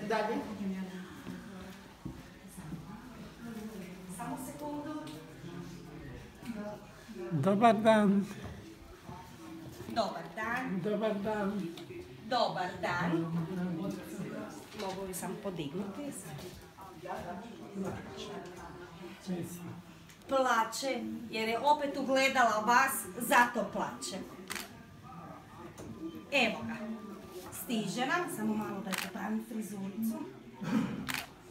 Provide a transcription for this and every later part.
Dalje. Samo sekundu. Dobar dan. Dobar dan. Dobar dan. Dobar dan. Mogu li sam podignuti? Plače, jer je opet ugledala vas, zato plače. Evo ga. Stiže nam, samo malo da je popravim frizuricu.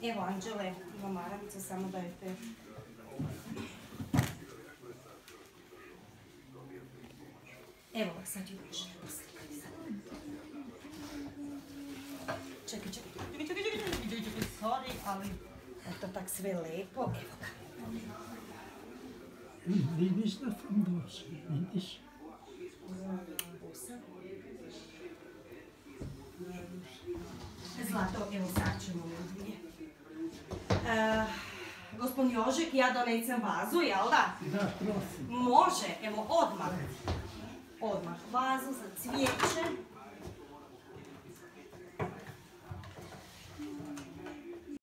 Evo, Anđele, ima maramicu, samo da je te... Evo ga, sad ju više poslikati. Čekaj, sorry, ali je to tak sve lepo. Evo ga. Vidiš da sam došla, vidiš? Zlato, evo sad ćemo u dvije. Gospodin Jožek, ja donesem vazu, jel da? Da, prosim. Može, evo odmah. Odmah vazu za cvijeće.